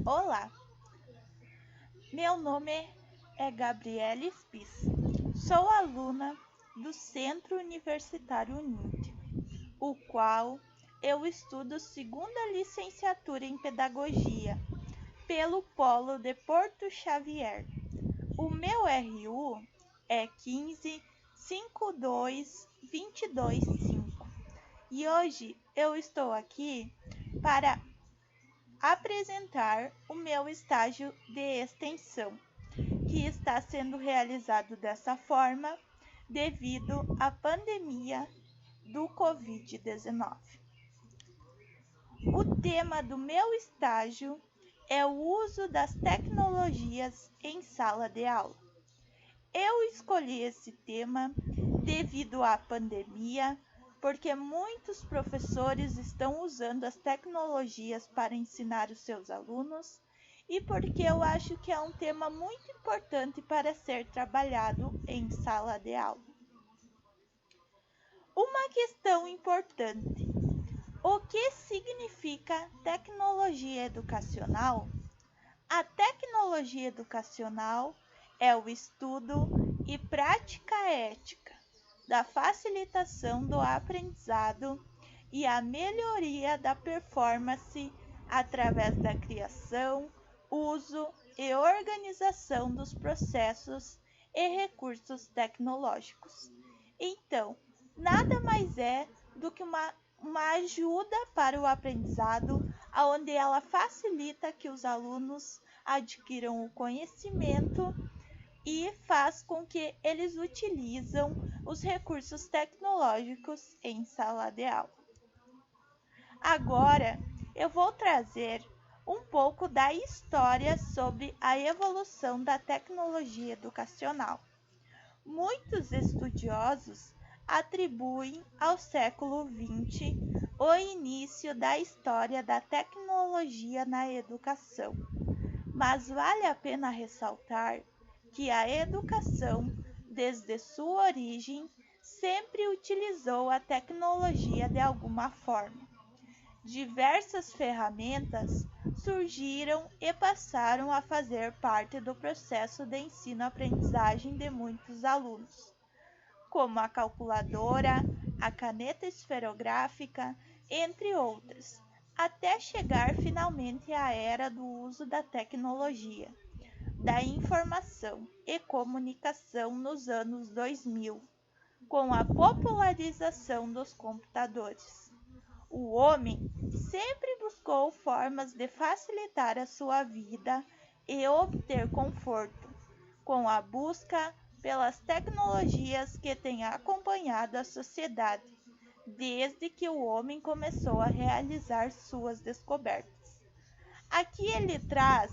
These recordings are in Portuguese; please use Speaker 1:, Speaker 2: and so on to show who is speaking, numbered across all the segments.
Speaker 1: Olá, meu nome é Gabriele Spies. Sou aluna do Centro Universitário Uninter, o qual eu estudo segunda licenciatura em Pedagogia pelo Polo de Porto Xavier. O meu RU é 15522225 e hoje eu estou aqui para apresentar o meu estágio de extensão, que está sendo realizado dessa forma devido à pandemia do Covid-19. O tema do meu estágio é o uso das tecnologias em sala de aula. Eu escolhi esse tema devido à pandemia, porque muitos professores estão usando as tecnologias para ensinar os seus alunos e porque eu acho que é um tema muito importante para ser trabalhado em sala de aula. Uma questão importante: o que significa tecnologia educacional? A tecnologia educacional é o estudo e prática ética da facilitação do aprendizado e a melhoria da performance através da criação, uso e organização dos processos e recursos tecnológicos. Então, nada mais é do que uma ajuda para o aprendizado, onde ela facilita que os alunos adquiram o conhecimento e faz com que eles utilizam os recursos tecnológicos em sala de aula. Agora, eu vou trazer um pouco da história sobre a evolução da tecnologia educacional. Muitos estudiosos atribuem ao século XX o início da história da tecnologia na educação, mas vale a pena ressaltar que a educação, desde sua origem, sempre utilizou a tecnologia de alguma forma. Diversas ferramentas surgiram e passaram a fazer parte do processo de ensino-aprendizagem de muitos alunos, como a calculadora, a caneta esferográfica, entre outras, até chegar finalmente à era do uso da tecnologia, da informação e comunicação nos anos 2000, com a popularização dos computadores. O homem sempre buscou formas de facilitar a sua vida e obter conforto, com a busca pelas tecnologias que têm acompanhado a sociedade desde que o homem começou a realizar suas descobertas. Aqui ele traz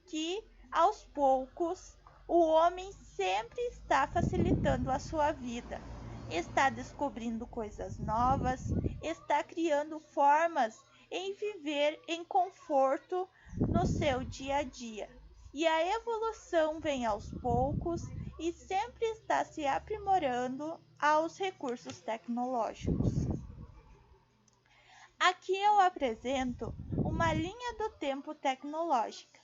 Speaker 1: que, aos poucos, o homem sempre está facilitando a sua vida, está descobrindo coisas novas, está criando formas em viver em conforto no seu dia a dia. E a evolução vem aos poucos e sempre está se aprimorando aos recursos tecnológicos. Aqui eu apresento uma linha do tempo tecnológica,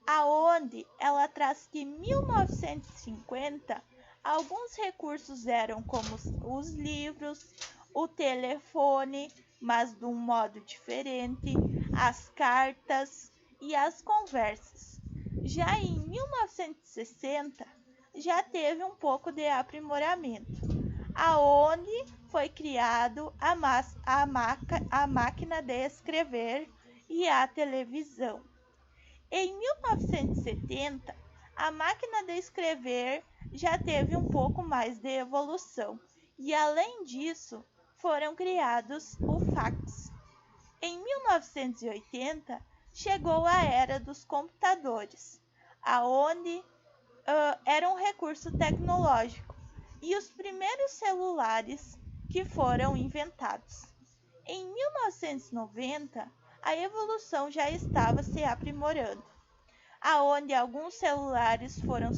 Speaker 1: aonde ela traz que em 1950 alguns recursos eram como os livros, o telefone, mas de um modo diferente, as cartas e as conversas. Já em 1960 já teve um pouco de aprimoramento, aonde foi criado a máquina de escrever e a televisão. Em 1970, a máquina de escrever já teve um pouco mais de evolução e, além disso, foram criados o fax. Em 1980, chegou a era dos computadores, aonde era um recurso tecnológico, e os primeiros celulares que foram inventados. Em 1990, a evolução já estava se aprimorando, aonde alguns celulares foram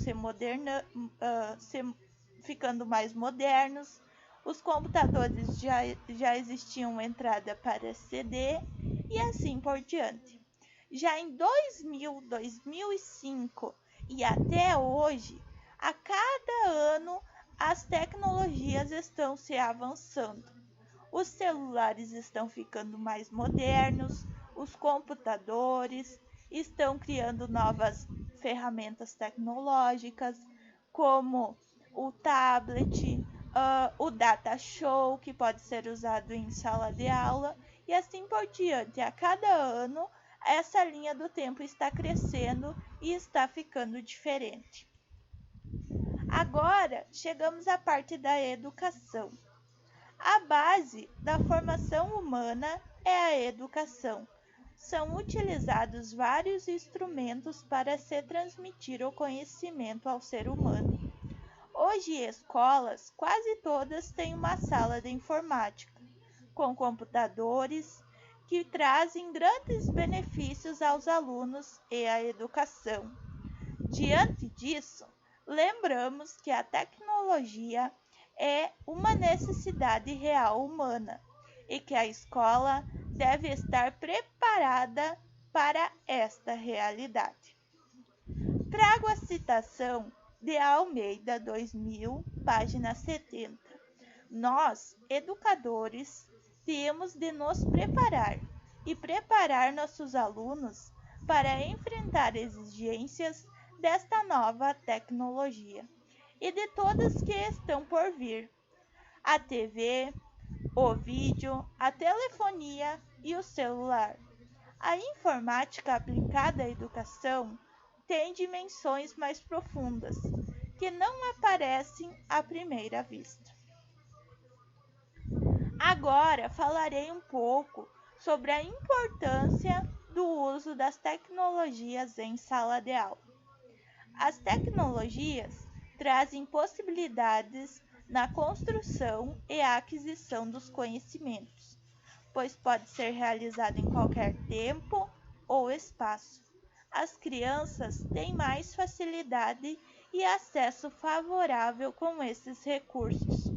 Speaker 1: ficando mais modernos, os computadores já existiam entrada para CD e assim por diante. Já em 2000, 2005 e até hoje, a cada ano as tecnologias estão se avançando. Os celulares estão ficando mais modernos, os computadores estão criando novas ferramentas tecnológicas, como o tablet, o data show, que pode ser usado em sala de aula, e assim por diante. A cada ano, essa linha do tempo está crescendo e está ficando diferente. Agora, chegamos à parte da educação. A base da formação humana é a educação. São utilizados vários instrumentos para se transmitir o conhecimento ao ser humano. Hoje, escolas, quase todas têm uma sala de informática, com computadores, que trazem grandes benefícios aos alunos e à educação. Diante disso, lembramos que a tecnologia é uma necessidade real humana e que a escola deve estar preparada para esta realidade. Trago a citação de Almeida 2000, página 70. Nós, educadores, temos de nos preparar e preparar nossos alunos para enfrentar exigências desta nova tecnologia e de todas que estão por vir: a TV, o vídeo, a telefonia e o celular. A informática aplicada à educação tem dimensões mais profundas, que não aparecem à primeira vista. Agora falarei um pouco sobre a importância do uso das tecnologias em sala de aula. As tecnologias trazem possibilidades na construção e aquisição dos conhecimentos, pois pode ser realizado em qualquer tempo ou espaço. As crianças têm mais facilidade e acesso favorável com esses recursos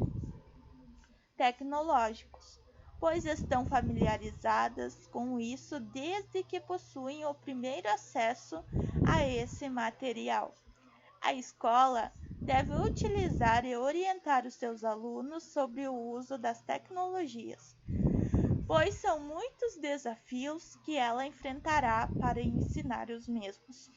Speaker 1: tecnológicos, pois estão familiarizadas com isso desde que possuem o primeiro acesso a esse material. A escola deve utilizar e orientar os seus alunos sobre o uso das tecnologias, pois são muitos desafios que ela enfrentará para ensinar os mesmos.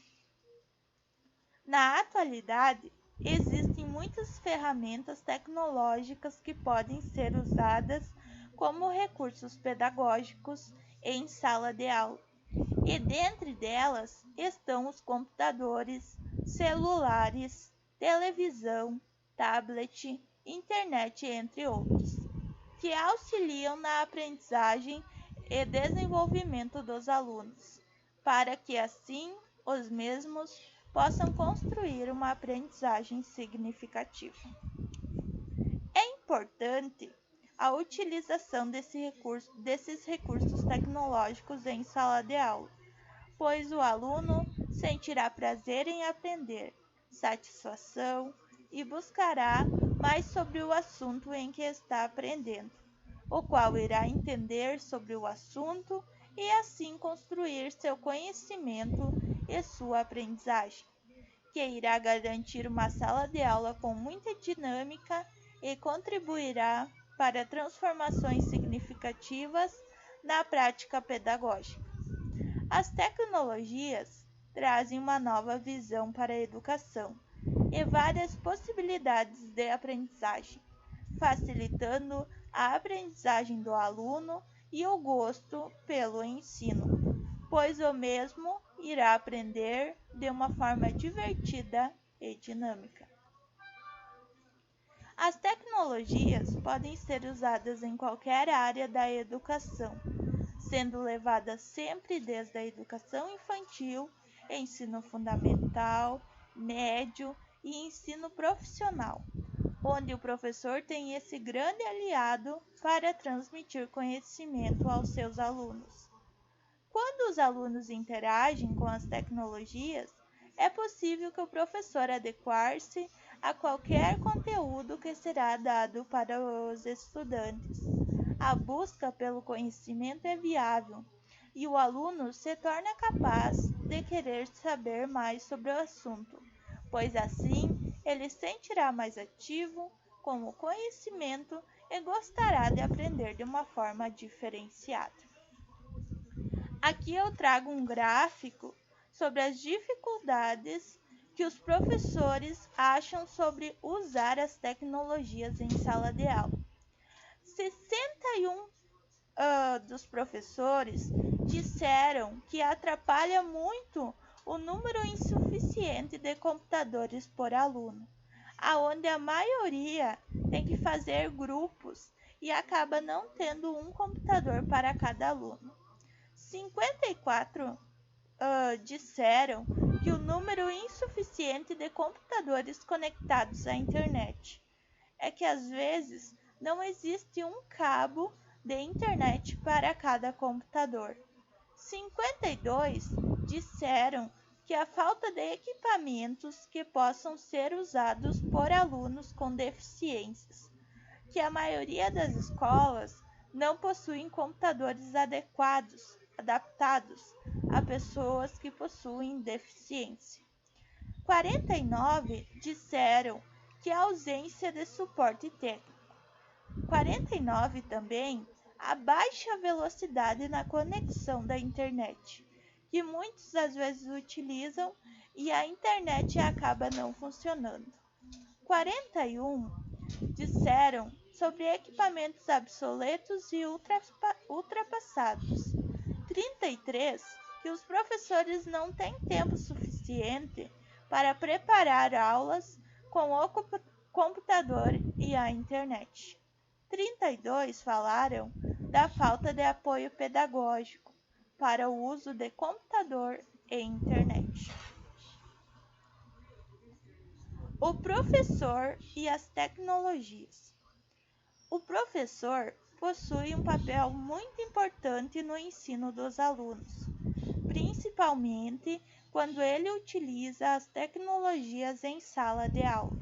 Speaker 1: Na atualidade, existem muitas ferramentas tecnológicas que podem ser usadas como recursos pedagógicos em sala de aula, e dentre delas estão os computadores, celulares, televisão, tablet, internet, entre outros, que auxiliam na aprendizagem e desenvolvimento dos alunos, para que assim os mesmos possam construir uma aprendizagem significativa. É importante a utilização desses recursos tecnológicos em sala de aula, pois o aluno sentirá prazer em aprender, satisfação e buscará mais sobre o assunto em que está aprendendo, o qual irá entender sobre o assunto e assim construir seu conhecimento e sua aprendizagem, que irá garantir uma sala de aula com muita dinâmica e contribuirá para transformações significativas na prática pedagógica. As tecnologias trazem uma nova visão para a educação e várias possibilidades de aprendizagem, facilitando a aprendizagem do aluno e o gosto pelo ensino, pois o mesmo irá aprender de uma forma divertida e dinâmica. As tecnologias podem ser usadas em qualquer área da educação, sendo levadas sempre desde a educação infantil, ensino fundamental, médio e ensino profissional, onde o professor tem esse grande aliado para transmitir conhecimento aos seus alunos. Quando os alunos interagem com as tecnologias, é possível que o professor adequar-se a qualquer conteúdo que será dado para os estudantes. A busca pelo conhecimento é viável, e o aluno se torna capaz de querer saber mais sobre o assunto, pois assim ele se sentirá mais ativo com o conhecimento e gostará de aprender de uma forma diferenciada. Aqui eu trago um gráfico sobre as dificuldades que os professores acham sobre usar as tecnologias em sala de aula. 61 dos professores disseram que atrapalha muito o número insuficiente de computadores por aluno, aonde a maioria tem que fazer grupos e acaba não tendo um computador para cada aluno. 54 disseram que o número insuficiente de computadores conectados à internet é que às vezes não existe um cabo de internet para cada computador. 52 disseram que a falta de equipamentos que possam ser usados por alunos com deficiências, que a maioria das escolas não possuem computadores adaptados a pessoas que possuem deficiência. 49 disseram que a ausência de suporte técnico. 49 também a baixa velocidade na conexão da internet, que muitos às vezes utilizam e a internet acaba não funcionando. 41 disseram sobre equipamentos obsoletos e ultrapassados. 33 que os professores não têm tempo suficiente para preparar aulas com o computador e a internet. 32 falaram da falta de apoio pedagógico para o uso de computador e internet. O professor e as tecnologias. O professor possui um papel muito importante no ensino dos alunos, principalmente quando ele utiliza as tecnologias em sala de aula,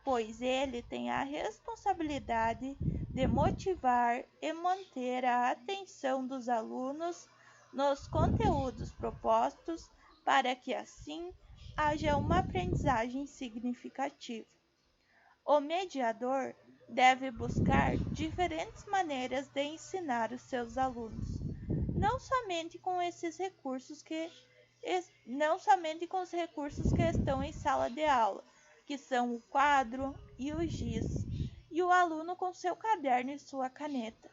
Speaker 1: pois ele tem a responsabilidade de motivar e manter a atenção dos alunos nos conteúdos propostos para que assim haja uma aprendizagem significativa. O mediador deve buscar diferentes maneiras de ensinar os seus alunos, não somente com os recursos que estão em sala de aula, que são o quadro e o giz, e o aluno com seu caderno e sua caneta.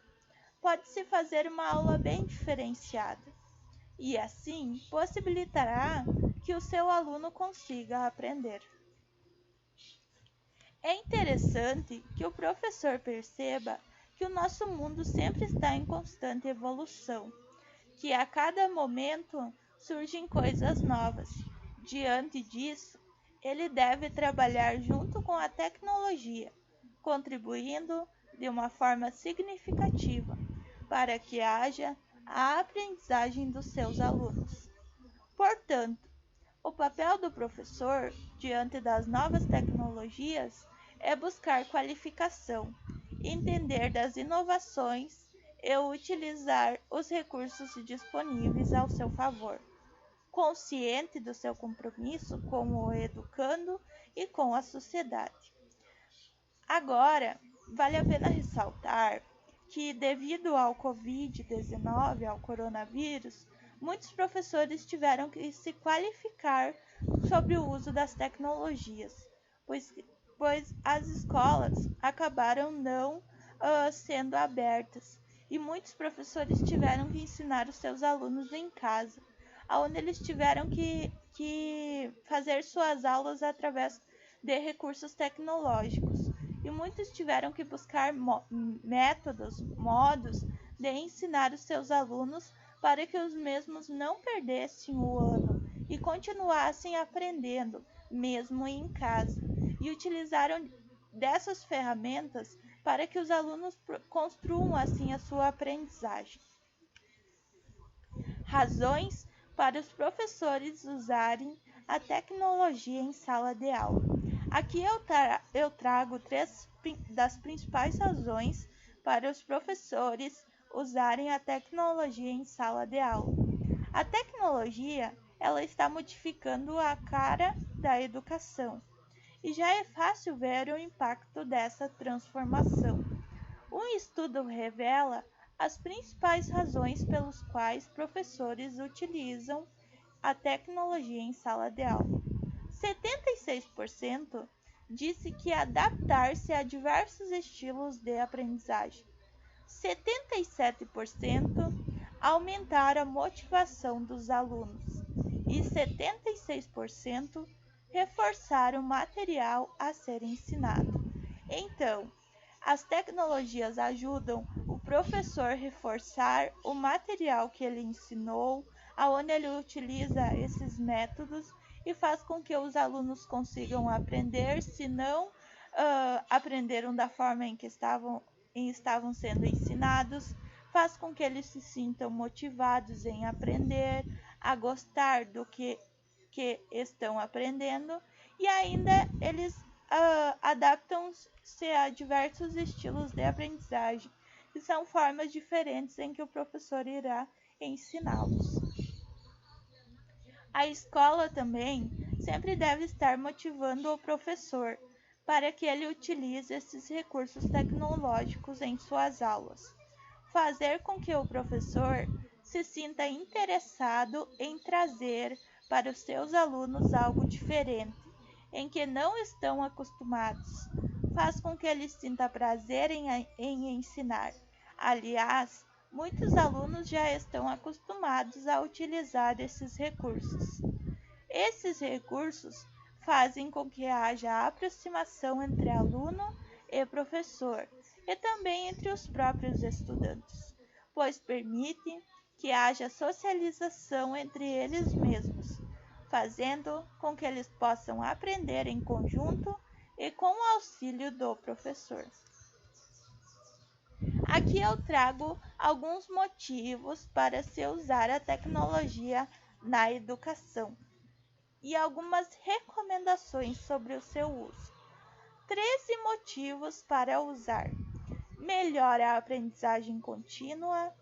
Speaker 1: Pode-se fazer uma aula bem diferenciada, e assim possibilitará que o seu aluno consiga aprender. É interessante que o professor perceba que o nosso mundo sempre está em constante evolução, que a cada momento surgem coisas novas. Diante disso, ele deve trabalhar junto com a tecnologia, contribuindo de uma forma significativa para que haja a aprendizagem dos seus alunos. Portanto, o papel do professor, diante das novas tecnologias, é buscar qualificação, entender das inovações e utilizar os recursos disponíveis ao seu favor, consciente do seu compromisso com o educando e com a sociedade. Agora, vale a pena ressaltar que, devido ao Covid-19, ao coronavírus, muitos professores tiveram que se qualificar sobre o uso das tecnologias, pois as escolas acabaram não sendo abertas e muitos professores tiveram que ensinar os seus alunos em casa, onde eles tiveram que fazer suas aulas através de recursos tecnológicos. E muitos tiveram que buscar modos de ensinar os seus alunos para que os mesmos não perdessem o ano e continuassem aprendendo, mesmo em casa. E utilizaram dessas ferramentas para que os alunos construam assim a sua aprendizagem. Razões para os professores usarem a tecnologia em sala de aula. Aqui eu trago 3 das principais razões para os professores usarem a tecnologia em sala de aula. A tecnologia, ela está modificando a cara da educação e já é fácil ver o impacto dessa transformação. Um estudo revela as principais razões pelas quais professores utilizam a tecnologia em sala de aula. 76% disse que adaptar-se a diversos estilos de aprendizagem. 77% aumentar a motivação dos alunos e 76% reforçar o material a ser ensinado. Então, as tecnologias ajudam o professor a reforçar o material que ele ensinou, aonde ele utiliza esses métodos e faz com que os alunos consigam aprender, se não aprenderam da forma em que estavam sendo ensinados, faz com que eles se sintam motivados em aprender, a gostar do que estão aprendendo e ainda eles adaptam-se a diversos estilos de aprendizagem, que são formas diferentes em que o professor irá ensiná-los. A escola também sempre deve estar motivando o professor para que ele utilize esses recursos tecnológicos em suas aulas. Fazer com que o professor se sinta interessado em trazer para os seus alunos algo diferente, em que não estão acostumados, faz com que ele sinta prazer em ensinar. Aliás, muitos alunos já estão acostumados a utilizar esses recursos. Esses recursos fazem com que haja aproximação entre aluno e professor e também entre os próprios estudantes, pois permitem que haja socialização entre eles mesmos, fazendo com que eles possam aprender em conjunto e com o auxílio do professor. Aqui eu trago alguns motivos para se usar a tecnologia na educação e algumas recomendações sobre o seu uso. 13 motivos para usar: melhora a aprendizagem contínua,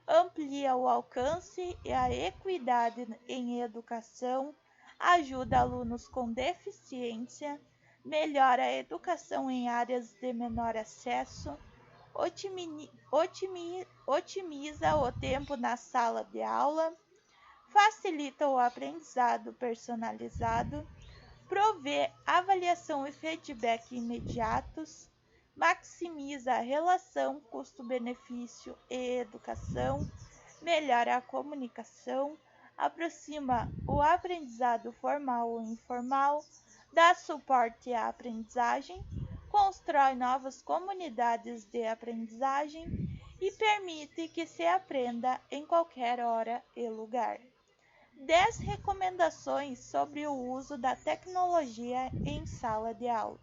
Speaker 1: amplia o alcance e a equidade em educação, ajuda alunos com deficiência, melhora a educação em áreas de menor acesso, otimiza o tempo na sala de aula, facilita o aprendizado personalizado, provê avaliação e feedback imediatos, maximiza a relação custo-benefício e educação, melhora a comunicação, aproxima o aprendizado formal ou informal, dá suporte à aprendizagem, constrói novas comunidades de aprendizagem e permite que se aprenda em qualquer hora e lugar. 10 recomendações sobre o uso da tecnologia em sala de aula.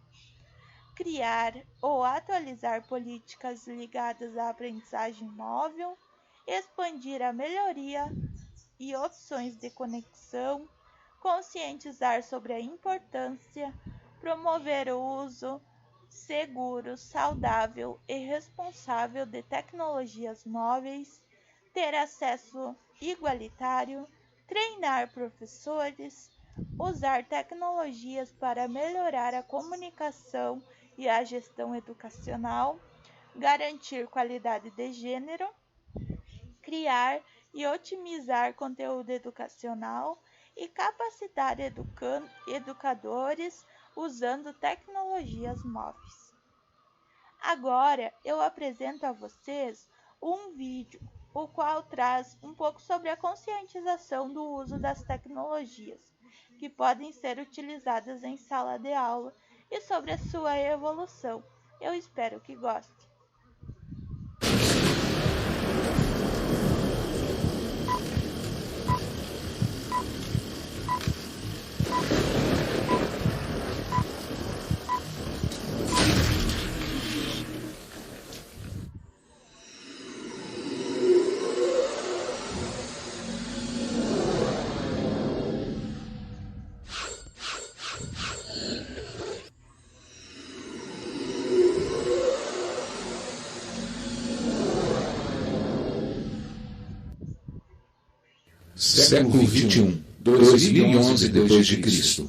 Speaker 1: Criar ou atualizar políticas ligadas à aprendizagem móvel, expandir a melhoria e opções de conexão, conscientizar sobre a importância, promover o uso seguro, saudável e responsável de tecnologias móveis, ter acesso igualitário, treinar professores, usar tecnologias para melhorar a comunicação e a gestão educacional, garantir qualidade de gênero, criar e otimizar conteúdo educacional e capacitar educadores usando tecnologias móveis. Agora eu apresento a vocês um vídeo, o qual traz um pouco sobre a conscientização do uso das tecnologias, que podem ser utilizadas em sala de aula e sobre a sua evolução. Eu espero que gostem.
Speaker 2: Século XXI, 2011 d.C.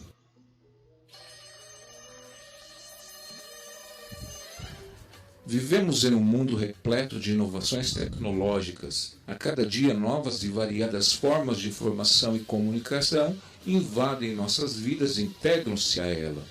Speaker 2: Vivemos em um mundo repleto de inovações tecnológicas. A cada dia, novas e variadas formas de informação e comunicação invadem nossas vidas e integram-se a ela.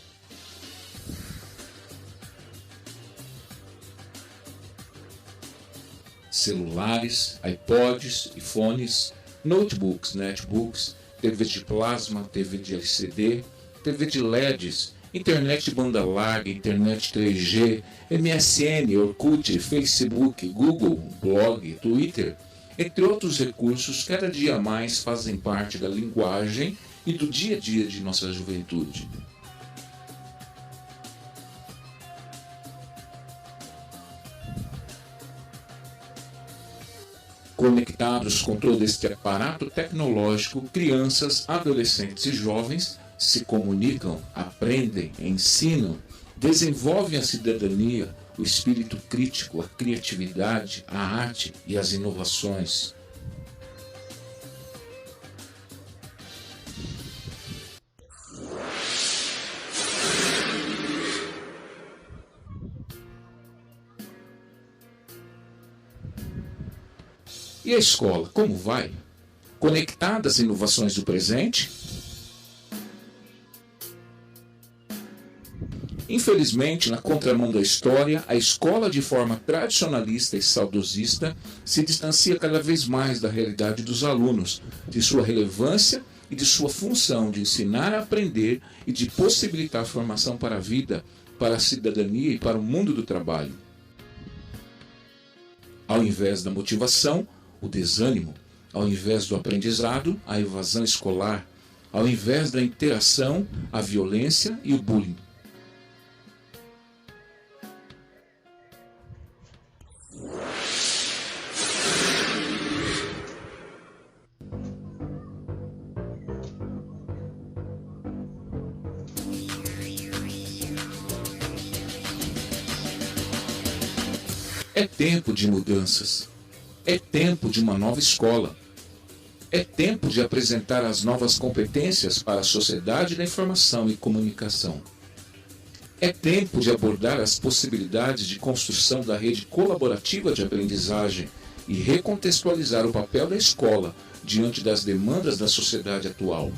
Speaker 2: Celulares, iPods, iPhones, notebooks, netbooks, TV de plasma, TV de LCD, TV de LEDs, internet de banda larga, internet 3G, MSN, Orkut, Facebook, Google, blog, Twitter, entre outros recursos, cada dia mais fazem parte da linguagem e do dia a dia de nossa juventude. Conectados com todo este aparato tecnológico, crianças, adolescentes e jovens se comunicam, aprendem, ensinam, desenvolvem a cidadania, o espírito crítico, a criatividade, a arte e as inovações. E a escola, como vai? Conectada às inovações do presente? Infelizmente, na contramão da história, a escola, de forma tradicionalista e saudosista, se distancia cada vez mais da realidade dos alunos, de sua relevância e de sua função de ensinar a aprender e de possibilitar formação para a vida, para a cidadania e para o mundo do trabalho. Ao invés da motivação, o desânimo; ao invés do aprendizado, a evasão escolar; ao invés da interação, a violência e o bullying. É tempo de mudanças. É tempo de uma nova escola. É tempo de apresentar as novas competências para a sociedade da informação e comunicação. É tempo de abordar as possibilidades de construção da rede colaborativa de aprendizagem e recontextualizar o papel da escola diante das demandas da sociedade atual.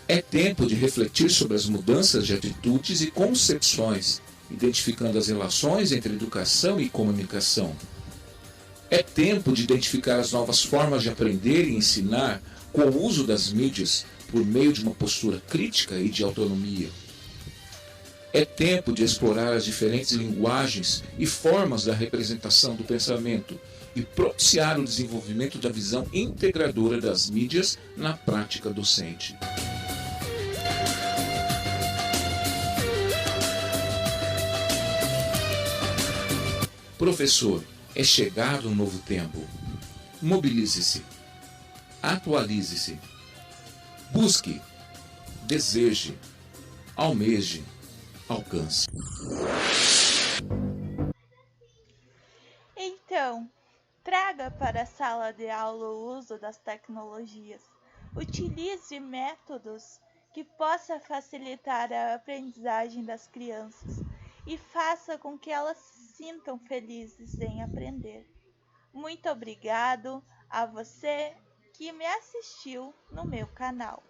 Speaker 2: É tempo de refletir sobre as mudanças de atitudes e concepções, identificando as relações entre educação e comunicação. É tempo de identificar as novas formas de aprender e ensinar com o uso das mídias por meio de uma postura crítica e de autonomia. É tempo de explorar as diferentes linguagens e formas da representação do pensamento e propiciar o desenvolvimento da visão integradora das mídias na prática docente. Professor, é chegado um novo tempo. Mobilize-se. Atualize-se. Busque. Deseje. Almeje. Alcance.
Speaker 1: Então, traga para a sala de aula o uso das tecnologias. Utilize métodos que possam facilitar a aprendizagem das crianças e faça com que elas se sintam felizes em aprender. Muito obrigado a você que me assistiu no meu canal.